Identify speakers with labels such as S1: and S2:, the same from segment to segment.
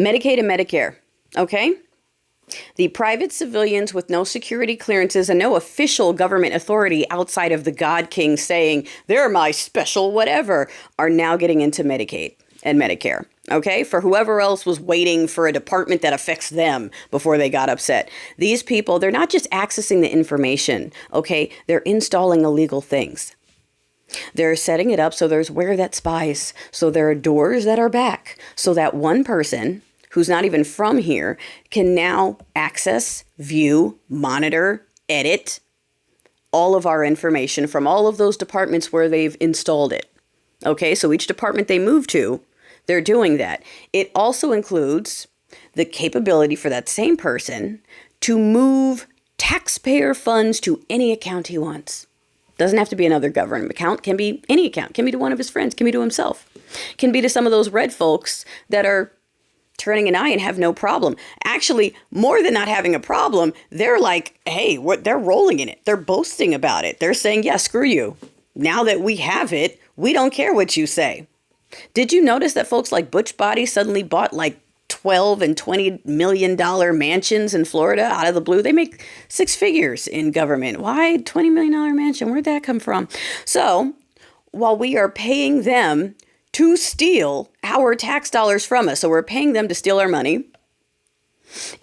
S1: Medicaid and Medicare, okay? The private civilians with no security clearances and no official government authority outside of the God King saying, they're my special whatever, are now getting into Medicaid and Medicare, okay? For whoever else was waiting for a department that affects them before they got upset. These people, they're not just accessing the information, okay? They're installing illegal things. They're setting it up so there's where that spies. So there are doors that are back so that one person who's not even from here can now access, view, monitor, edit all of our information from all of those departments where they've installed it. Okay, so each department they move to, they're doing that. It also includes the capability for that same person to move taxpayer funds to any account he wants. Doesn't have to be another government account, can be any account, can be to one of his friends, can be to himself, can be to some of those red folks that are turning an eye and have no problem. Actually, more than not having a problem, they're like, hey, they're rolling in it. They're boasting about it. They're saying, yeah, screw you. Now that we have it, we don't care what you say. Did you notice that folks like Butch Body suddenly bought like 12 and $20 million mansions in Florida out of the blue? They make six figures in government. Why $20 million mansion? Where'd that come from? So while we are paying them to steal our tax dollars from us. So we're paying them to steal our money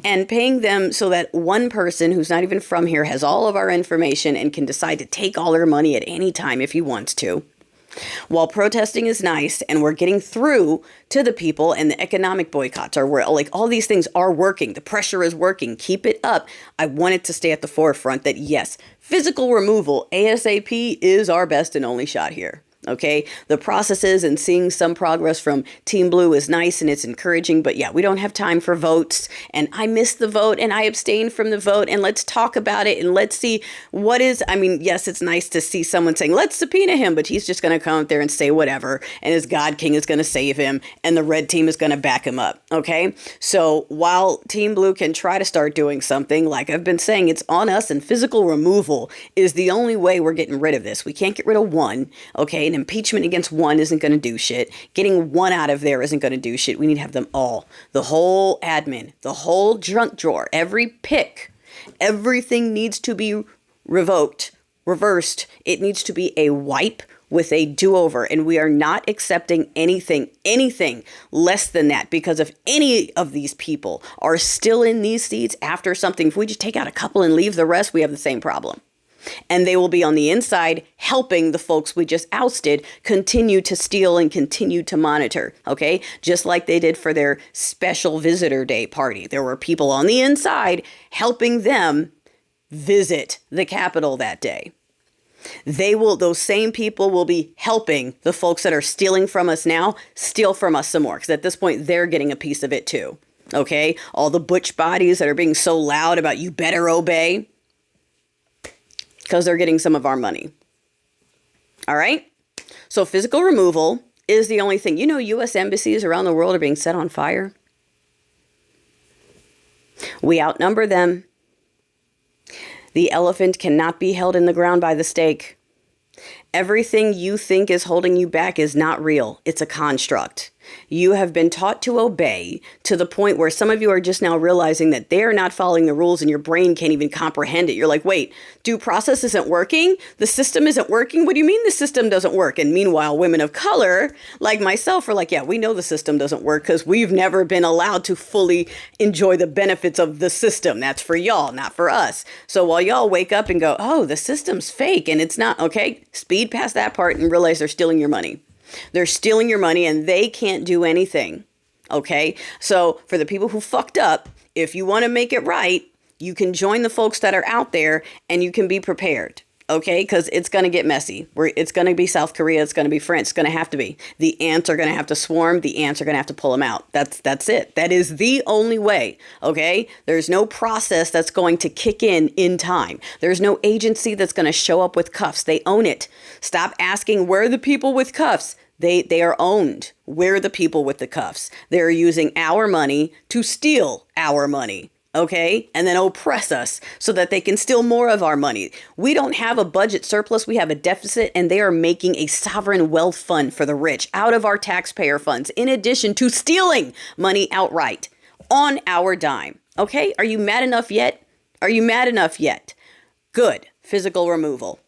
S1: and paying them so that one person who's not even from here has all of our information and can decide to take all our money at any time if he wants to. While protesting is nice and we're getting through to the people and the economic boycotts are where like all these things are working. The pressure is working. Keep it up. I want it to stay at the forefront that yes, physical removal ASAP is our best and only shot here. Okay, the processes and seeing some progress from Team Blue is nice and it's encouraging. But yeah, we don't have time for votes. And I missed the vote and I abstained from the vote. And let's talk about it and let's see what is. I mean, yes, it's nice to see someone saying, let's subpoena him. But he's just going to come out there and say whatever. And his God King is going to save him. And the red team is going to back him up. Okay, so while Team Blue can try to start doing something, like I've been saying, it's on us. And physical removal is the only way we're getting rid of this. We can't get rid of one. Okay. And impeachment against one isn't going to do shit. Getting one out of there isn't going to do shit. We need to have them all. The whole admin, the whole junk drawer, every pick, everything needs to be revoked, reversed. It needs to be a wipe with a do-over. And we are not accepting anything less than that, because if any of these people are still in these seats after something, if we just take out a couple and leave the rest, we have the same problem. And they will be on the inside helping the folks we just ousted continue to steal and continue to monitor. Okay, just like they did for their special visitor day party. There were people on the inside helping them visit the Capitol that day. Those same people will be helping the folks that are stealing from us now steal from us some more. Because at this point, they're getting a piece of it too. Okay, all the butch bodies that are being so loud about you better obey. Because they're getting some of our money. All right. So physical removal is the only thing. You know, U.S. embassies around the world are being set on fire. We outnumber them. The elephant cannot be held in the ground by the stake. Everything you think is holding you back is not real. It's a construct. You have been taught to obey to the point where some of you are just now realizing that they're not following the rules and your brain can't even comprehend it. You're like, wait, due process isn't working? The system isn't working? What do you mean the system doesn't work? And meanwhile, women of color like myself are like, yeah, we know the system doesn't work because we've never been allowed to fully enjoy the benefits of the system. That's for y'all, not for us. So while y'all wake up and go, oh, the system's fake and it's not, okay, speed past that part and realize they're stealing your money. They're stealing your money and they can't do anything. Okay. So for the people who fucked up, if you want to make it right, you can join the folks that are out there and you can be prepared. Okay. Because it's going to get messy. It's going to be South Korea. It's going to be France. It's going to have to be. The ants are going to have to swarm. The ants are going to have to pull them out. That's it. That is the only way. Okay. There's no process that's going to kick in time. There's no agency that's going to show up with cuffs. They own it. Stop asking where are the people with cuffs. They are owned. We're the people with the cuffs. They're using our money to steal our money. okay, and then oppress us so that they can steal more of our money. We don't have a budget surplus, we have a deficit, and they are making a sovereign wealth fund for the rich out of our taxpayer funds, in addition to stealing money outright on our dime. Okay, are you mad enough yet? Are you mad enough yet? Good. Physical removal.